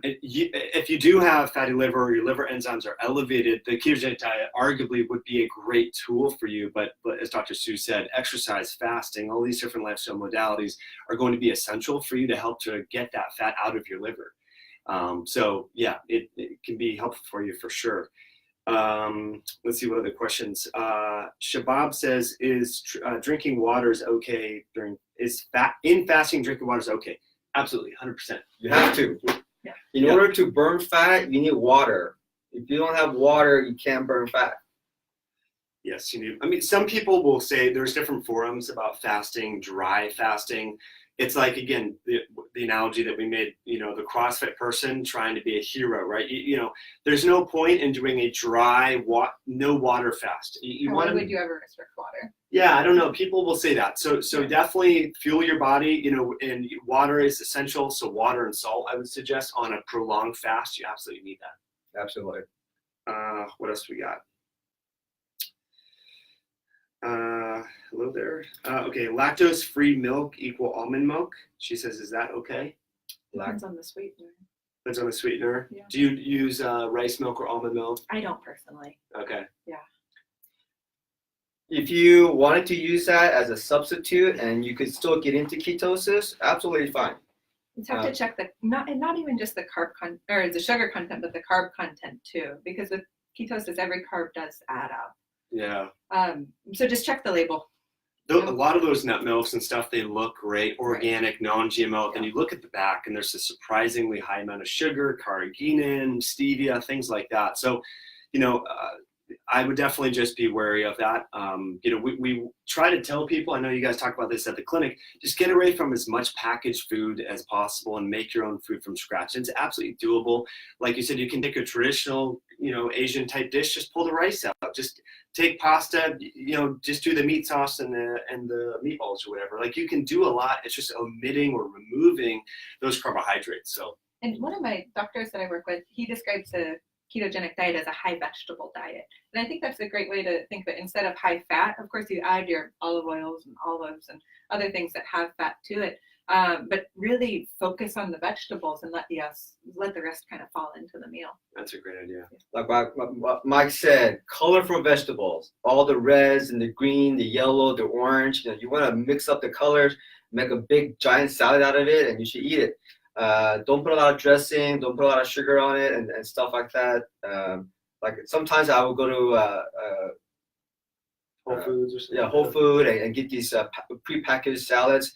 If you do have fatty liver or your liver enzymes are elevated, the ketogenic diet arguably would be a great tool for you. But as Dr. Suh said, exercise, fasting, all these different lifestyle modalities are going to be essential for you to help to get that fat out of your liver. So yeah, it can be helpful for you for sure. Let's see what other questions. Shabab says, is drinking water is okay in fasting drinking water is okay? Absolutely, 100%. You have to. Yeah. In order to burn fat, you need water. If you don't have water, you can't burn fat. Yes, you do. I mean, some people will say there's different forums about fasting, dry fasting. It's like, again, the analogy that we made, the CrossFit person trying to be a hero, right? There's no point in doing a dry, no water fast. Why would you ever restrict water? Yeah, I don't know. People will say that. So definitely fuel your body, and water is essential. So water and salt, I would suggest on a prolonged fast, you absolutely need that. Absolutely. What else we got? Hello there. Okay, lactose-free milk equal almond milk. She says, is that okay? Depends on the sweetener. Depends on the sweetener. Yeah. Do you use rice milk or almond milk? I don't personally. Okay. Yeah. If you wanted to use that as a substitute and you could still get into ketosis, absolutely fine. You just have to check not even just the carb content or the sugar content, but the carb content too, because with ketosis, every carb does add up. Yeah. So just check the label. A lot of those nut milks and stuff, they look great, organic, non-GMO. And you look at the back and there's a surprisingly high amount of sugar, carrageenan, stevia, things like that. So, I would definitely just be wary of that. We try to tell people, I know you guys talk about this at the clinic, just get away from as much packaged food as possible and make your own food from scratch. It's absolutely doable. Like you said, you can take a traditional, Asian type dish, just pull the rice out, just take pasta, just do the meat sauce and the meatballs or whatever. Like you can do a lot. It's just omitting or removing those carbohydrates. So. And one of my doctors that I work with, he describes a ketogenic diet as a high vegetable diet. And I think that's a great way to think of it. Instead of high fat, of course, you add your olive oils and olives and other things that have fat to it. But really focus on the vegetables and let the rest kind of fall into the meal. That's a great idea. Like what Mike said, colorful vegetables, all the reds and the green, the yellow, the orange. You want to mix up the colors, make a big giant salad out of it, and you should eat it. Don't put a lot of dressing, don't put a lot of sugar on it, and stuff like that. Like sometimes I will go to Whole Foods or something. Yeah, Whole Food and get these pre-packaged salads.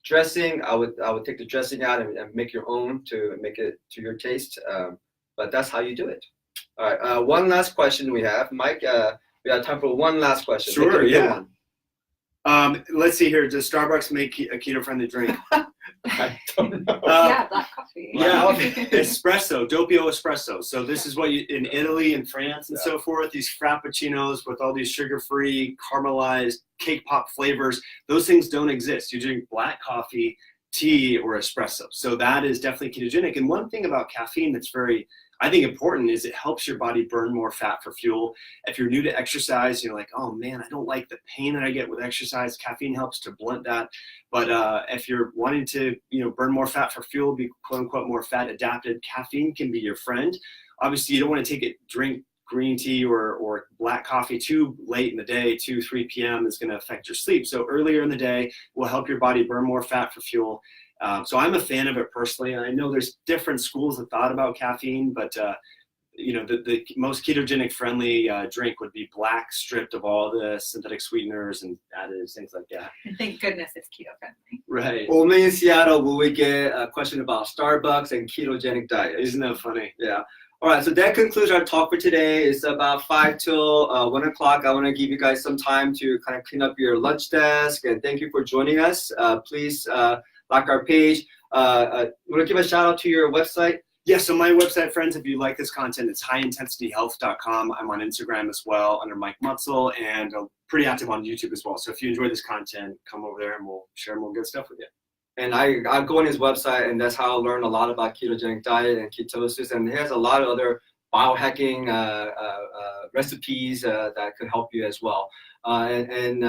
Dressing, I would take the dressing out and make your own to make it to your taste. But that's how you do it. All right. One last question we have, Mike. We have time for one last question. Sure. Yeah. Let's see here. Does Starbucks make a keto-friendly drink? I don't know. Yeah, black coffee. Yeah, espresso, doppio espresso. So this is what you in Italy and France and so forth. These frappuccinos with all these sugar-free, caramelized, cake pop flavors. Those things don't exist. You drink black coffee, tea, or espresso. So that is definitely ketogenic. And one thing about caffeine that's very, I think, important is it helps your body burn more fat for fuel. If you're new to exercise, you're like, oh man, I don't like the pain that I get with exercise. Caffeine helps to blunt that. But if you're wanting to, burn more fat for fuel, be quote unquote more fat adapted, caffeine can be your friend. Obviously, you don't want to drink green tea or black coffee too late in the day, 2, 3 p.m. is going to affect your sleep. So earlier in the day will help your body burn more fat for fuel. So I'm a fan of it personally. I know there's different schools of thought about caffeine, but the most ketogenic friendly drink would be black, stripped of all the synthetic sweeteners and additives, things like that. And thank goodness it's keto friendly. Right. Only in Seattle will we get a question about Starbucks and ketogenic diet. Isn't that funny? Yeah. All right, so that concludes our talk for today. It's about 5 till 1 o'clock. I want to give you guys some time to kind of clean up your lunch desk, and thank you for joining us. Please like our page. You want to give a shout out to your website? Yeah, so my website, friends, if you like this content, it's highintensityhealth.com. I'm on Instagram as well under Mike Mutzel, and pretty active on YouTube as well. So if you enjoy this content, come over there and we'll share more good stuff with you. And I go on his website, and that's how I learned a lot about ketogenic diet and ketosis. And he has a lot of other biohacking recipes that could help you as well. Kaylin,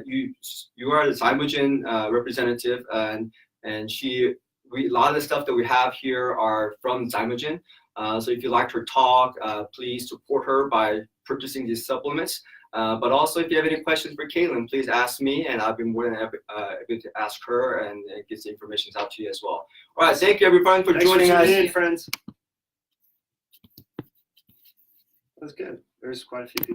you are the Zymogen representative, and a lot of the stuff that we have here are from Zymogen. So if you liked her talk, please support her by purchasing these supplements. But also, if you have any questions for Kaylin, please ask me, and I'll be more than happy to ask her and get the information out to you as well. All right, thank you everyone for joining us. Thanks for tuning in, friends. That was good. There's quite a few people.